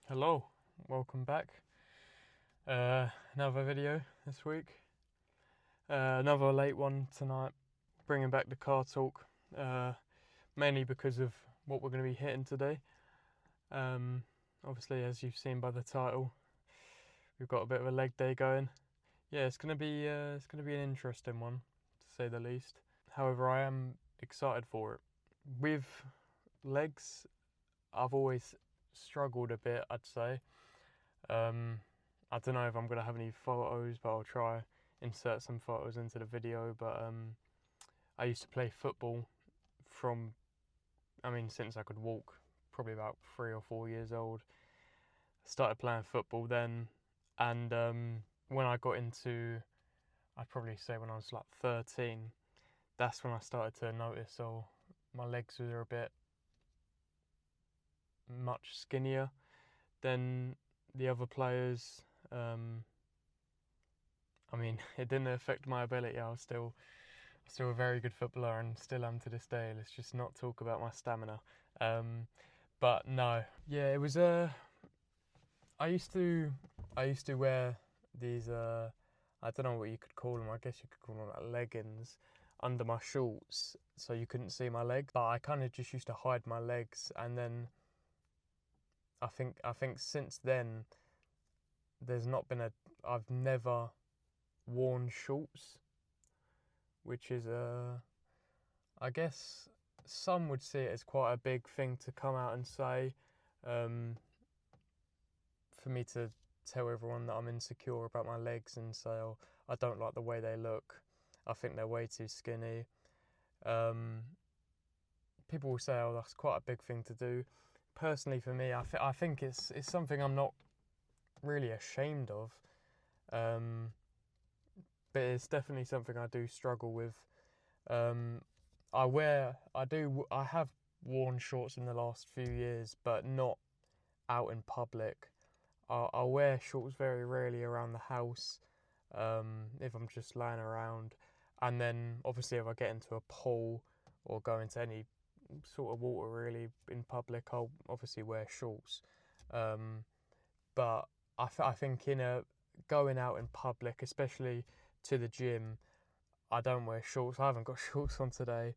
Hello, welcome back. Another video this week. Another late one tonight. Bringing back the car talk, mainly because of what we're going to be hitting today. Obviously, as you've seen by the title, we've got a bit of a leg day going. Yeah, it's going to be an interesting one, to say the least. However, I am excited for it. With legs, I've always struggled a bit, I'd say. I don't know if I'm going to have any photos, but I'll try insert some photos into the video. But I used to play football since I could walk, probably about 3 or 4 years old. I started playing football then, and when I got into, I'd probably say when I was like 13, that's when I started to notice, my legs were a bit much skinnier than the other players. It didn't affect my ability. I was still a very good footballer and still am to this day. Let's just not talk about my stamina. But no, yeah, it was I used to wear these I don't know what you could call them. I guess you could call them like leggings under my shorts, so you couldn't see my legs. But I kind of just used to hide my legs, and then I think since then I've never worn shorts, which is I guess some would see it as quite a big thing to come out and say, for me to tell everyone that I'm insecure about my legs and say, oh, I don't like the way they look. I think they're way too skinny. People will say, oh, that's quite a big thing to do. Personally, for me, I think it's something I'm not really ashamed of. But it's definitely something I do struggle with. I have worn shorts in the last few years, but not out in public. I wear shorts very rarely around the house, if I'm just lying around. And then obviously if I get into a pool or go into any sort of water really in public, I'll obviously wear shorts. But I think going out in public, especially to the gym, I don't wear shorts. I haven't got shorts on today.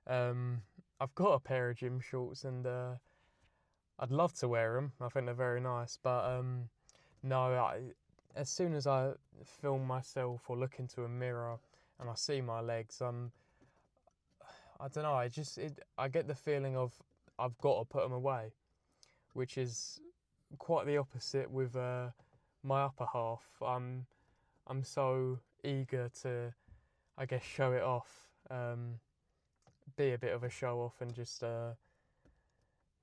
I've got a pair of gym shorts, and I'd love to wear them. I think they're very nice. But no, as soon as I film myself or look into a mirror and I see my legs, I don't know. I get the feeling of I've got to put them away, which is quite the opposite with my upper half. I'm so eager to, I guess, show it off, be a bit of a show off, and just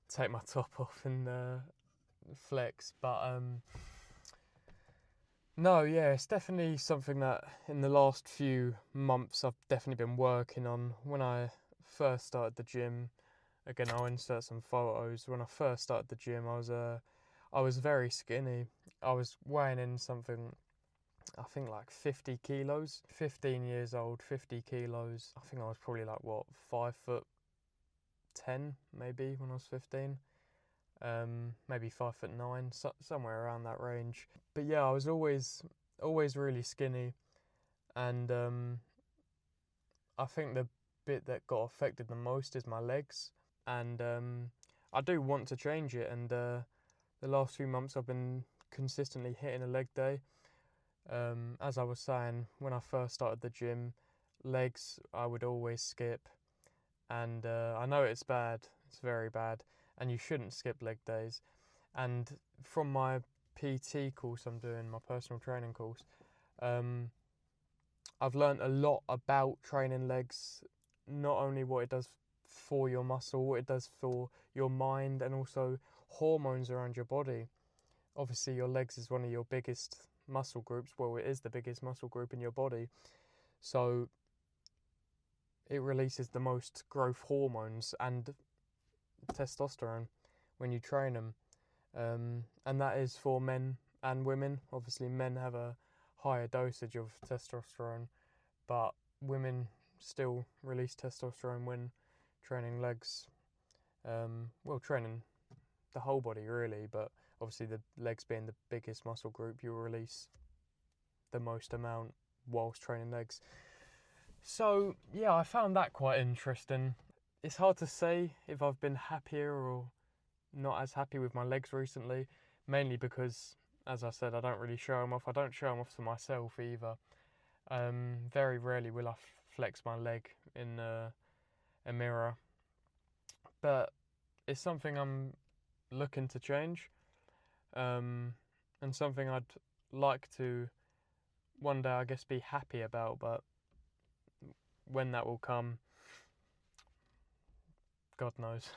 take my top off and flex. But no, yeah, it's definitely something that in the last few months I've definitely been working on. When I first started the gym, again I'll insert some photos. When I first started the gym, I was very skinny. I was weighing in something, I think like 50 kilos. 15 years old, 50 kilos. I think I was probably like, what, 5'10" maybe when I was 15. Maybe 5'9", somewhere around that range. But yeah, I was always really skinny. And I think the bit that got affected the most is my legs. And I do want to change it. And the last few months I've been consistently hitting a leg day. As I was saying, when I first started the gym, legs I would always skip, and I know it's bad, it's very bad, and you shouldn't skip leg days. And from my PT course I'm doing, my personal training course, I've learnt a lot about training legs, not only what it does for your muscle, what it does for your mind, and also hormones around your body. Obviously, your legs is one of your biggest muscle groups. Well, it is the biggest muscle group in your body. So it releases the most growth hormones and testosterone when you train them. And that is for men and women. Obviously, men have a higher dosage of testosterone, but women still release testosterone when training legs. Training the whole body really, but Obviously, the legs being the biggest muscle group, you'll release the most amount whilst training legs. So yeah, I found that quite interesting. It's hard to say if I've been happier or not as happy with my legs recently, mainly because, as I said, I don't really show them off. I don't show them off to myself either. Very rarely will I flex my leg in a mirror, but it's something I'm looking to change, and something I'd like to one day, I guess, be happy about. But when that will come, God knows.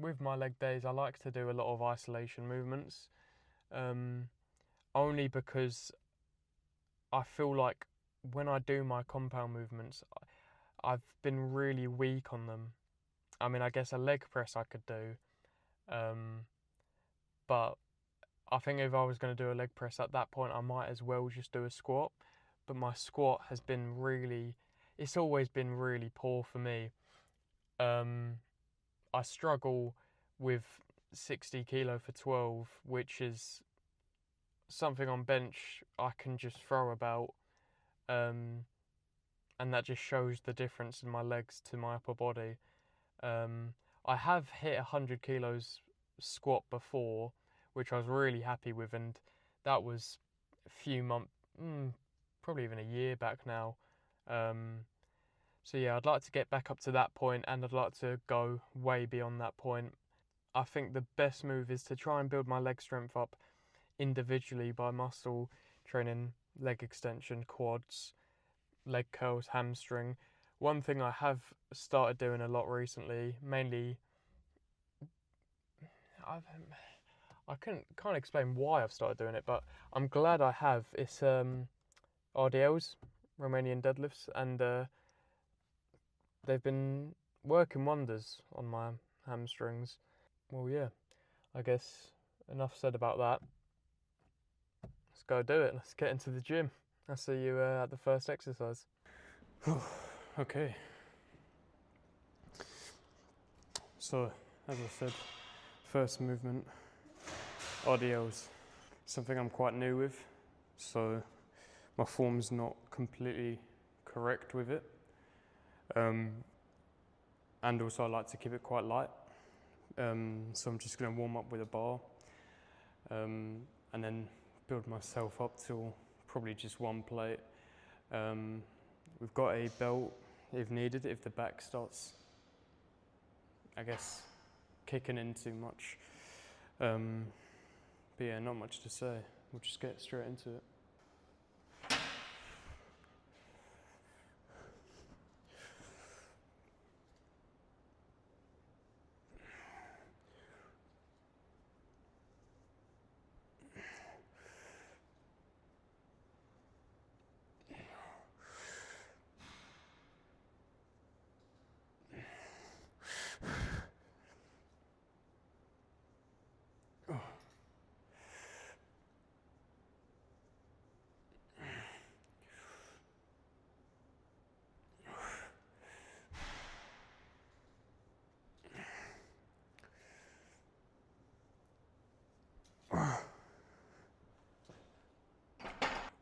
With my leg days, I like to do a lot of isolation movements, only because I feel like when I do my compound movements, I've been really weak on them. I mean, I guess a leg press I could do, but I think if I was going to do a leg press at that point, I might as well just do a squat. But my squat has been it's always been really poor for me. I struggle with 60 kilo for 12, which is something on bench I can just throw about, and that just shows the difference in my legs to my upper body. I have hit 100 kilos squat before, which I was really happy with, and that was a few months, probably even a year back now. So yeah, I'd like to get back up to that point, and I'd like to go way beyond that point. I think the best move is to try and build my leg strength up individually by muscle training, leg extension, quads, leg curls, hamstring. One thing I have started doing a lot recently, mainly, I can't explain why I've started doing it, but I'm glad I have. It's RDLs, Romanian deadlifts, and they've been working wonders on my hamstrings. Well, yeah, I guess enough said about that. Let's go do it. Let's get into the gym. I'll see you at the first exercise. Okay. So, as I said, first movement, RDLs. Something I'm quite new with, so my form's not completely correct with it. And also I like to keep it quite light. So I'm just going to warm up with a bar, and then build myself up to probably just one plate. We've got a belt if needed, if the back starts, I guess, kicking in too much. But yeah, not much to say. We'll just get straight into it.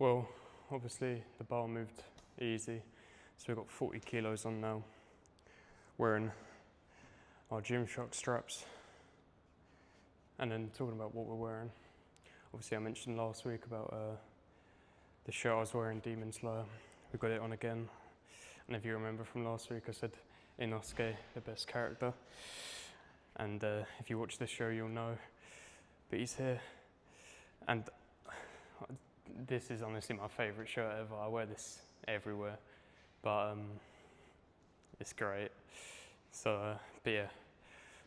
Well, obviously the bar moved easy, so we've got 40 kilos on now, wearing our Gymshark straps. And then talking about what we're wearing, obviously I mentioned last week about the shirt I was wearing, Demon Slayer. We got it on again, and if you remember from last week I said Inosuke, the best character, and if you watch this show you'll know, but he's here. And this is honestly my favourite shirt ever. I wear this everywhere, but it's great. So, but yeah,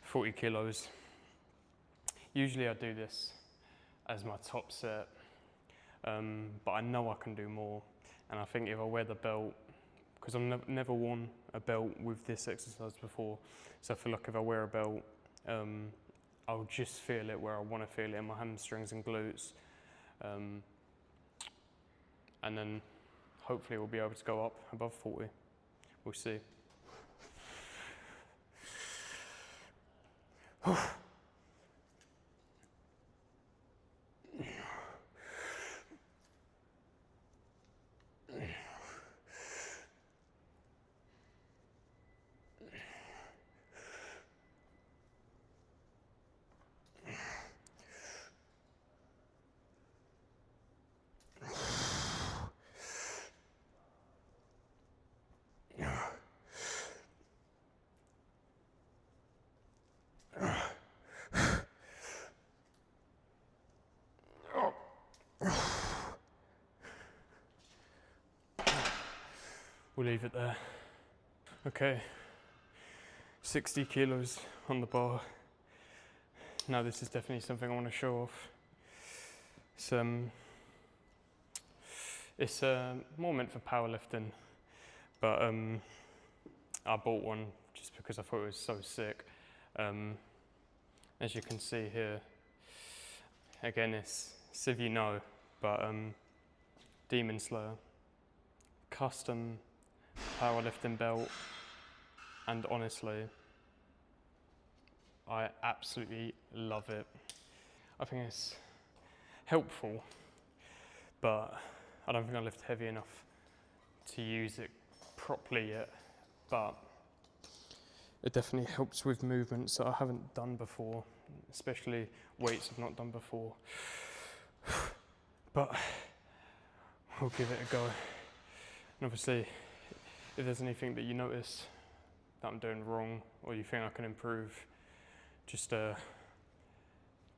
40 kilos. Usually I do this as my top set, but I know I can do more. And I think if I wear the belt, because I've never worn a belt with this exercise before, so I feel like if I wear a belt, I'll just feel it where I want to feel it in my hamstrings and glutes. And then hopefully we'll be able to go up above 40. We'll see. we'll leave it there. Okay, 60 kilos on the bar. Now this is definitely something I want to show off. It's more meant for powerlifting, but I bought one just because I thought it was so sick. As you can see here, again it's if you know, but Demon Slayer, custom powerlifting belt, and honestly, I absolutely love it. I think it's helpful, but I don't think I lift heavy enough to use it properly yet, but it definitely helps with movements that I haven't done before, especially weights I've not done before. But we'll give it a go. And obviously, if there's anything that you notice that I'm doing wrong or you think I can improve, just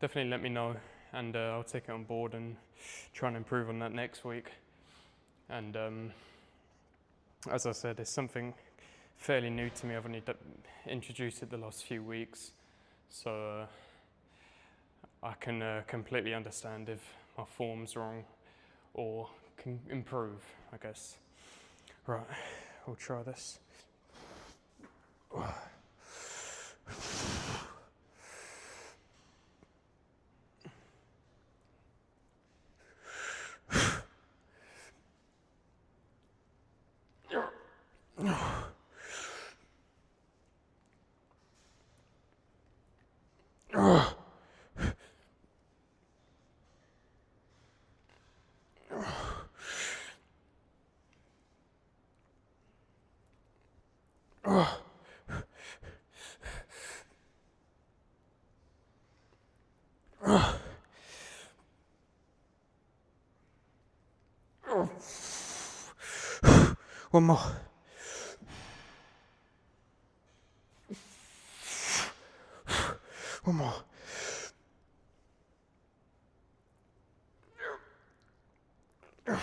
definitely let me know, and I'll take it on board and try and improve on that next week. And as I said, it's something fairly new to me. I've only introduced it the last few weeks, so I can completely understand if my form's wrong or can improve, I guess. Right, we'll try this. One more. One more. I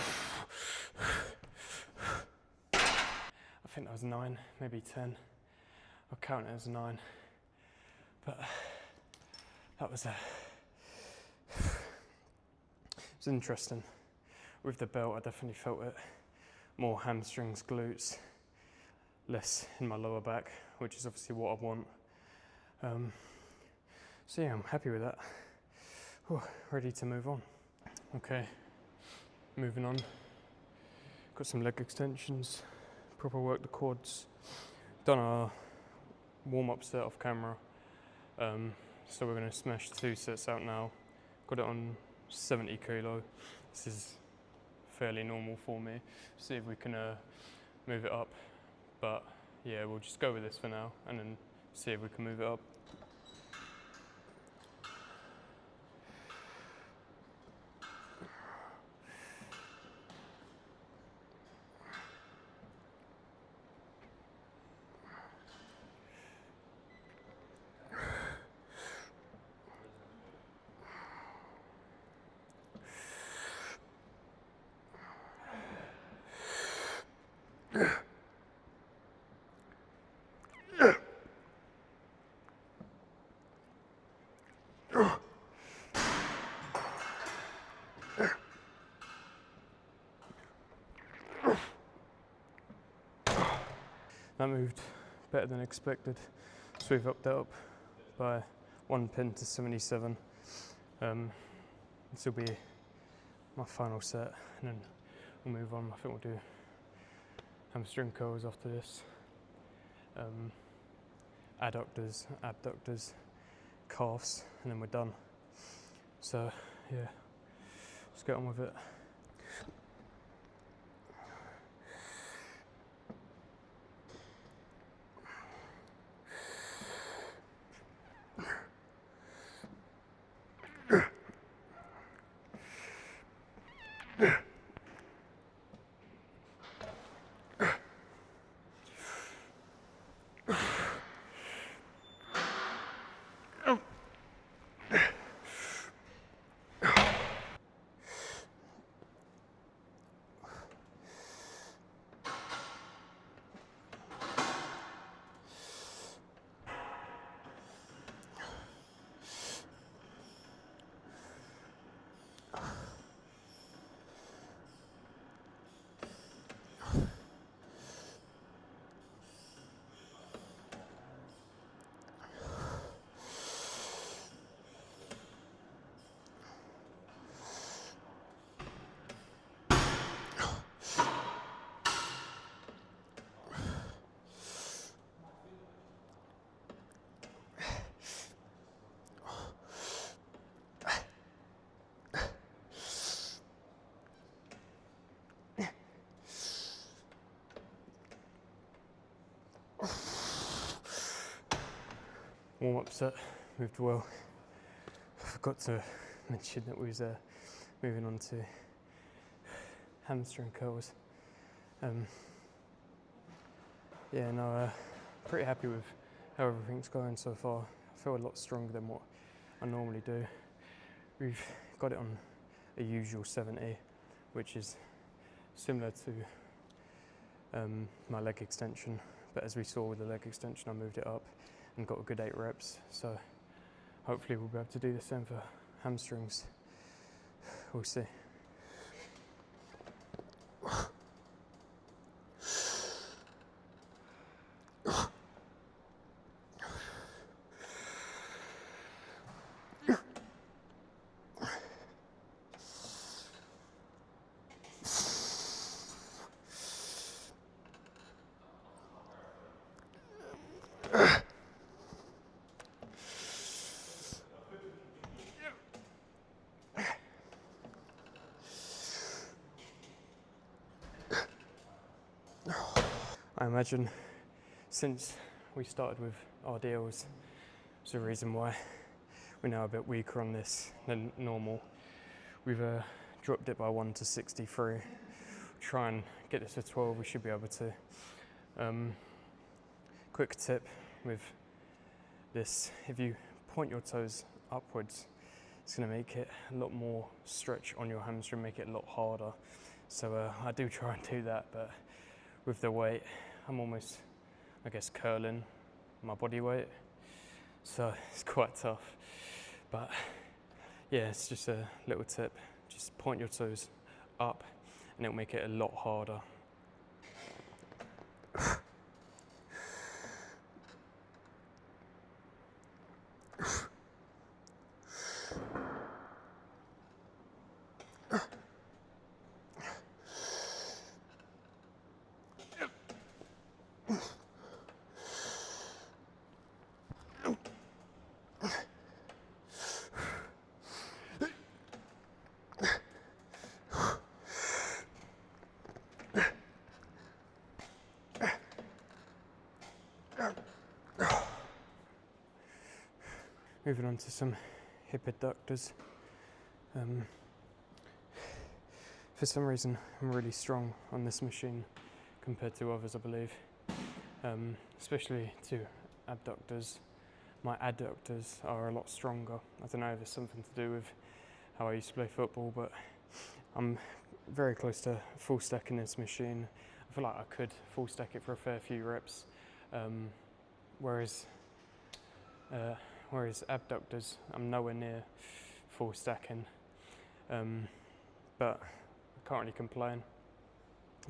think that was 9, maybe 10. I'll count it as 9. But that was it's interesting. With the belt, I definitely felt it. More hamstrings, glutes, less in my lower back, which is obviously what I want. So yeah, I'm happy with that. Ready to move on. Okay, moving on. Got some leg extensions, proper work the quads. Done our warm-up set off camera. So we're gonna smash 2 sets out now. Got it on 70 kilo. This is fairly normal for me. See if we can move it up. But yeah, we'll just go with this for now and then see if we can move it up. That moved better than expected. So we've upped that up by 1 pin to 77. This will be my final set, and then we'll move on. I think we'll do hamstring curls after this. Adductors, abductors, calves, and then we're done. So yeah, let's get on with it. warm-up set moved well. I forgot to mention that we was moving on to hamstring curls. Yeah, no, pretty happy with how everything's going so far. I feel a lot stronger than what I normally do. We've got it on a usual 70, which is similar to my leg extension, but as we saw with the leg extension, I moved it up and got a good 8 reps. So hopefully we'll be able to do the same for hamstrings. We'll see. I imagine since we started with RDLs, there's a reason why we're now a bit weaker on this than normal. We've dropped it by 1 to 63. Try and get this to 12, we should be able to. Quick tip with this, if you point your toes upwards, it's going to make it a lot more stretch on your hamstring, make it a lot harder. So I do try and do that, but with the weight, I'm almost, I guess, curling my body weight. So it's quite tough. But yeah, it's just a little tip. Just point your toes up and it'll make it a lot harder. Moving on to some hip adductors. For some reason, I'm really strong on this machine compared to others, I believe. Especially to abductors. My adductors are a lot stronger. I don't know if it's something to do with how I used to play football, but I'm very close to full stacking this machine. I feel like I could full stack it for a fair few reps, whereas abductors, I'm nowhere near full stacking, but I can't really complain.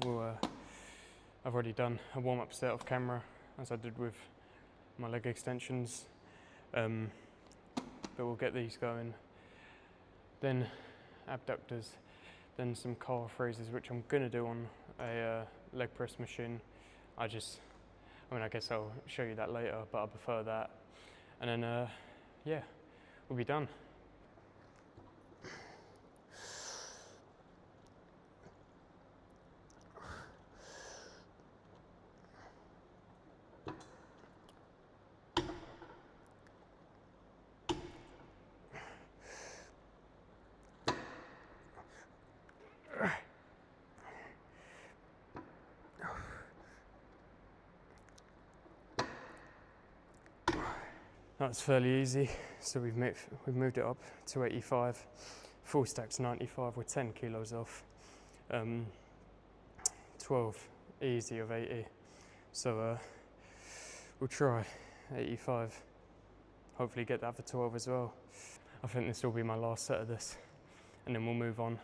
I've already done a warm-up set off camera, as I did with my leg extensions, but we'll get these going. Then abductors, then some calf raises, which I'm gonna do on a leg press machine. I guess I'll show you that later, but I prefer that. And then, yeah, we'll be done. That's fairly easy. So we've moved it up to 85. Full stack's 95. We're 10 kilos off. 12 easy of 80. So we'll try 85. Hopefully get that for 12 as well. I think this will be my last set of this, and then we'll move on.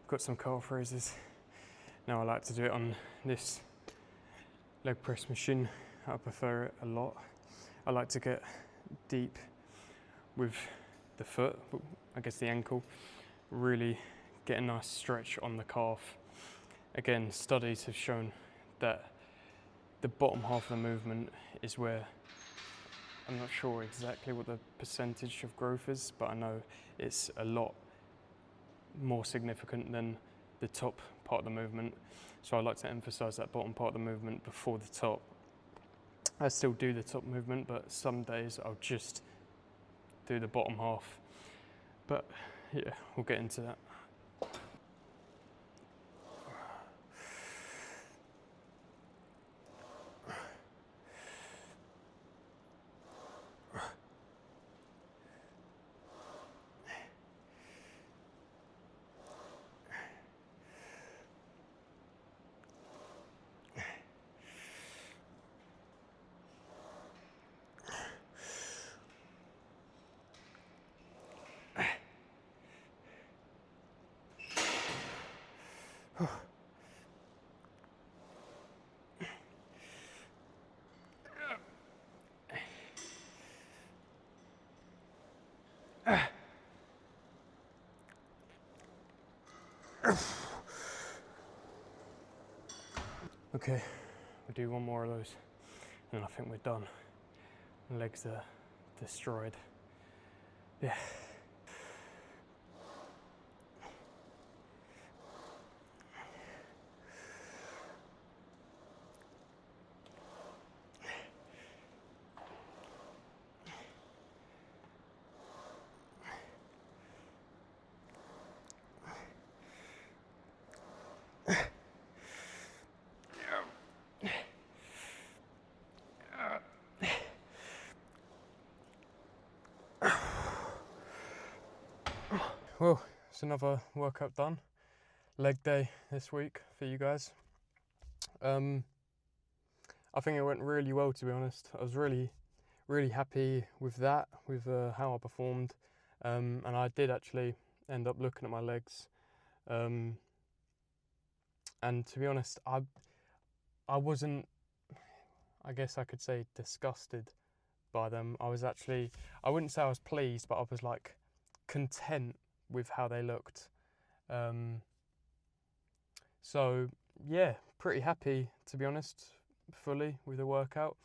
got some calf raises. Now I like to do it on this leg press machine. I prefer it a lot. I like to get deep with the foot, I guess the ankle, really get a nice stretch on the calf. Again, studies have shown that the bottom half of the movement is where, I'm not sure exactly what the percentage of growth is, but I know it's a lot more significant than the top part of the movement. So I like to emphasize that bottom part of the movement before the top. I still do the top movement, but some days I'll just do the bottom half. But yeah, we'll get into that. Okay, we'll do one more of those and I think we're done. Legs are destroyed. Yeah. Well, it's another workout done. Leg day this week for you guys. I think it went really well, to be honest. I was really happy with that, with how I performed. And I did actually end up looking at my legs. And to be honest, I wasn't, I guess I could say, disgusted by them. I was actually, I wouldn't say I was pleased, but I was like content with how they looked. So yeah, pretty happy, to be honest, fully with the workout.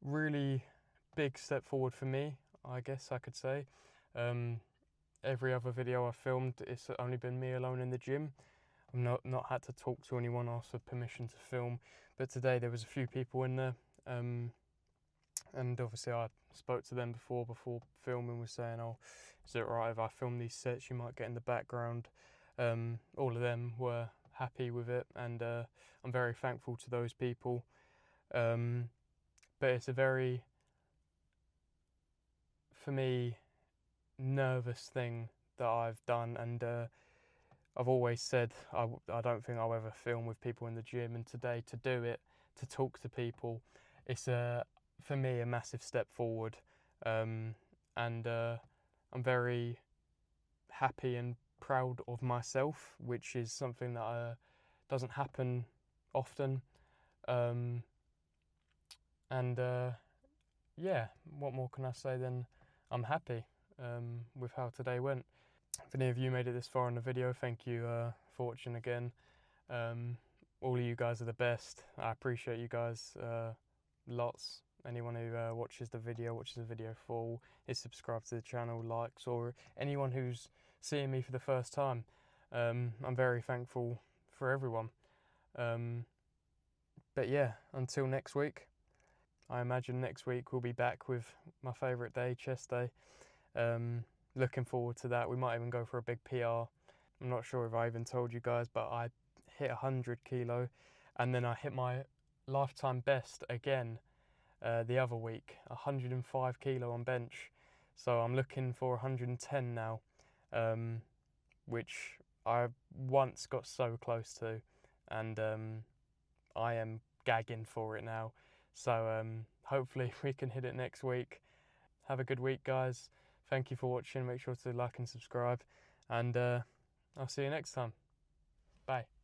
Really big step forward for me, I guess I could say. Every other video I filmed, it's only been me alone in the gym. I've not had to talk to anyone, ask for permission to film, but today there was a few people in there, and obviously I spoke to them before filming, was saying, oh, is it alright if I film these sets you might get in the background? All of them were happy with it, and I'm very thankful to those people. But it's a very, for me, nervous thing that I've done, and I've always said I don't think I'll ever film with people in the gym, and today to do it, to talk to people, it's for me a massive step forward, and I'm very happy and proud of myself, which is something that doesn't happen often. Yeah, what more can I say than I'm happy with how today went. If any of you made it this far in the video, thank you for watching again. All of you guys are the best. I appreciate you guys lots. Anyone who watches the video full, is subscribed to the channel, likes, or anyone who's seeing me for the first time. I'm very thankful for everyone. But yeah, until next week. I imagine next week we'll be back with my favourite day, chest day. Looking forward to that. We might even go for a big PR. I'm not sure if I even told you guys, but I hit 100 kilo, and then I hit my lifetime best again the other week, 105 kilo on bench. So I'm looking for 110 now, which I once got so close to, and I am gagging for it now. So hopefully we can hit it next week. Have a good week, guys. Thank you for watching. Make sure to like and subscribe, and I'll see you next time. Bye.